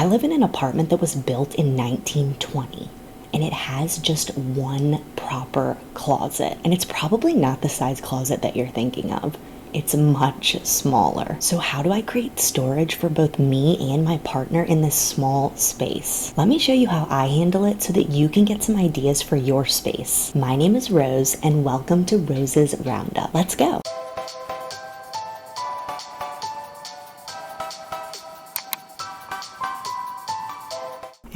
I live in an apartment that was built in 1920. And it has just one proper closet. And it's probably not the size closet that you're thinking of. It's much smaller. So how do I create storage for both me and my partner in this small space? Let me show you how I handle it so that you can get some ideas for your space. My name is Rose, and welcome to Rose's Roundup. Let's go.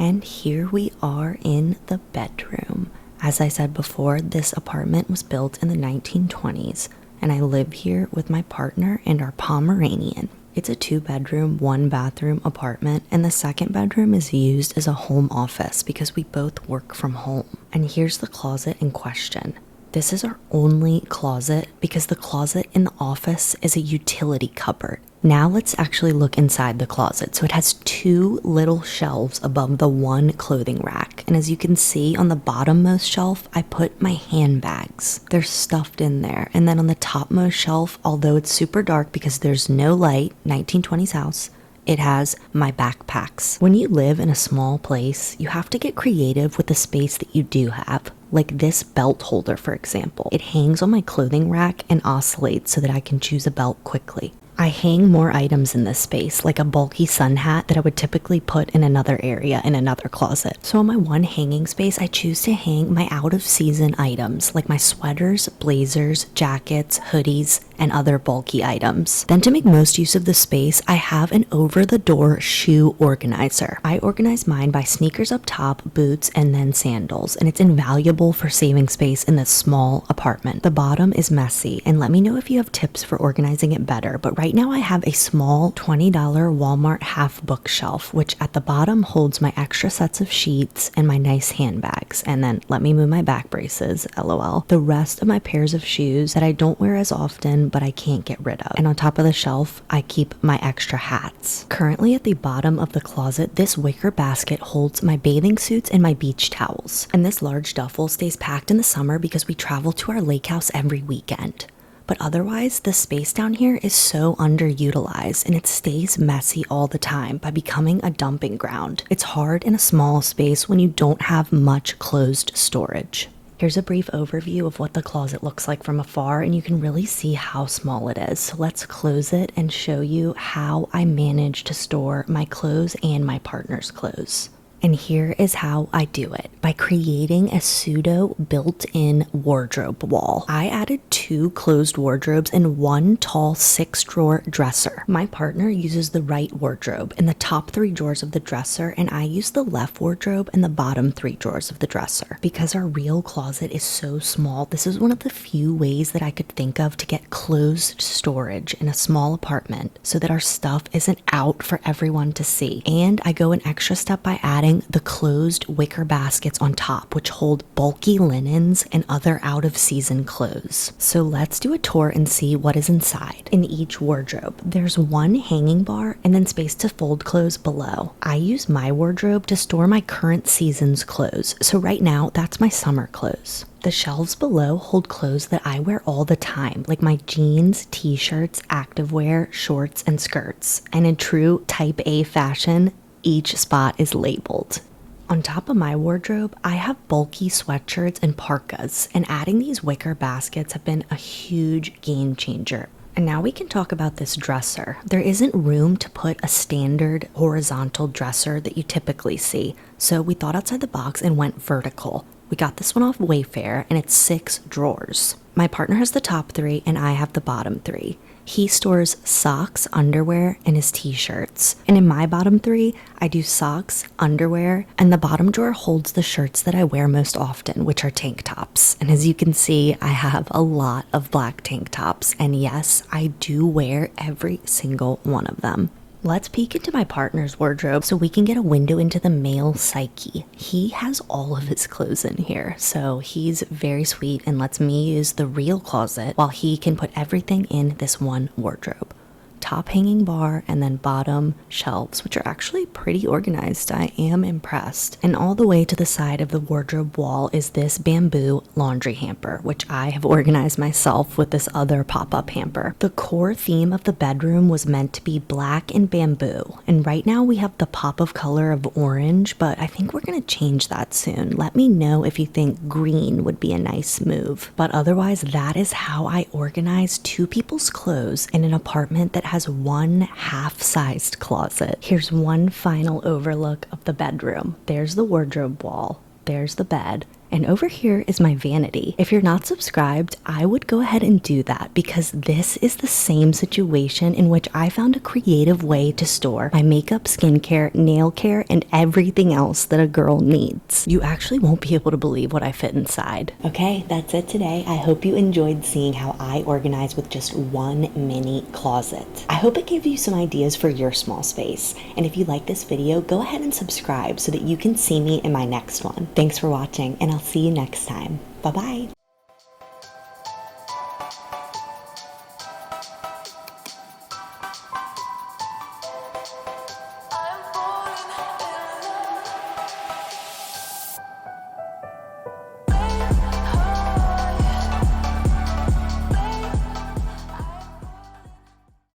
And here we are in the bedroom. As I said before, this apartment was built in the 1920s, and I live here with my partner and our Pomeranian. It's a 2-bedroom, 1-bathroom apartment, and the second bedroom is used as a home office because we both work from home. And here's the closet in question. This is our only closet because the closet in the office is a utility cupboard. Now let's actually look inside the closet. So it has 2 little shelves above the one clothing rack. And as you can see on the bottommost shelf, I put my handbags. They're stuffed in there. And then on the topmost shelf, although it's super dark because there's no light, 1920s house, it has my backpacks. When you live in a small place, you have to get creative with the space that you do have. Like this belt holder, for example. It hangs on my clothing rack and oscillates so that I can choose a belt quickly. I hang more items in this space, like a bulky sun hat that I would typically put in another area in another closet. So on my one hanging space, I choose to hang my out-of-season items, like my sweaters, blazers, jackets, hoodies, and other bulky items. Then to make most use of the space, I have an over-the-door shoe organizer. I organize mine by sneakers up top, boots, and then sandals, and it's invaluable for saving space in this small apartment. The bottom is messy, and let me know if you have tips for organizing it better, but right now I have a small $20 Walmart half bookshelf, which at the bottom holds my extra sets of sheets and my nice handbags. And then let me move my back braces, lol. The rest of my pairs of shoes that I don't wear as often, but I can't get rid of. And on top of the shelf, I keep my extra hats. Currently at the bottom of the closet, this wicker basket holds my bathing suits and my beach towels. And this large duffel stays packed in the summer because we travel to our lake house every weekend. But otherwise, the space down here is so underutilized and it stays messy all the time by becoming a dumping ground. It's hard in a small space when you don't have much closed storage. Here's a brief overview of what the closet looks like from afar, and you can really see how small it is. So let's close it and show you how I manage to store my clothes and my partner's clothes. And here is how I do it, by creating a pseudo built-in wardrobe wall. I added 2 closed wardrobes and 1 tall 6-drawer dresser. My partner uses the right wardrobe in the top 3 drawers of the dresser, and I use the left wardrobe in the bottom 3 drawers of the dresser. Because our real closet is so small, this is one of the few ways that I could think of to get closed storage in a small apartment so that our stuff isn't out for everyone to see. And I go an extra step by adding the closed wicker baskets on top, which hold bulky linens and other out-of-season clothes. So let's do a tour and see what is inside. In each wardrobe, there's 1 hanging bar and then space to fold clothes below. I use my wardrobe to store my current season's clothes, so right now that's my summer clothes. The shelves below hold clothes that I wear all the time, like my jeans, t-shirts, activewear, shorts, and skirts. And in true type A fashion, each spot is labeled. On top of my wardrobe, I have bulky sweatshirts and parkas, and adding these wicker baskets have been a huge game changer. And now we can talk about this dresser. There isn't room to put a standard horizontal dresser that you typically see, so we thought outside the box and went vertical. We got this one off Wayfair, and it's 6 drawers. My partner has the top 3, and I have the bottom 3. He stores socks, underwear, and his t-shirts. And in my bottom 3, I do socks, underwear, and the bottom drawer holds the shirts that I wear most often, which are tank tops. And as you can see, I have a lot of black tank tops. And yes, I do wear every single one of them. Let's peek into my partner's wardrobe so we can get a window into the male psyche. He has all of his clothes in here, so he's very sweet and lets me use the real closet while he can put everything in this one wardrobe. top hanging bar, and then bottom shelves, which are actually pretty organized. I am impressed. And all the way to the side of the wardrobe wall is this bamboo laundry hamper, which I have organized myself with this other pop-up hamper. The core theme of the bedroom was meant to be black and bamboo, and right now we have the pop of color of orange, but I think we're gonna change that soon. Let me know if you think green would be a nice move. But otherwise, that is how I organize two people's clothes in an apartment that has one half-sized closet. Here's one final overlook of the bedroom. There's the wardrobe wall, there's the bed, and over here is my vanity. If you're not subscribed, I would go ahead and do that, because this is the same situation in which I found a creative way to store my makeup, skincare, nail care, and everything else that a girl needs. You actually won't be able to believe what I fit inside. Okay, that's it today. I hope you enjoyed seeing how I organize with just one mini closet. I hope it gave you some ideas for your small space. And if you like this video, go ahead and subscribe so that you can see me in my next one. Thanks for watching, and I'll see you next time. Bye-bye.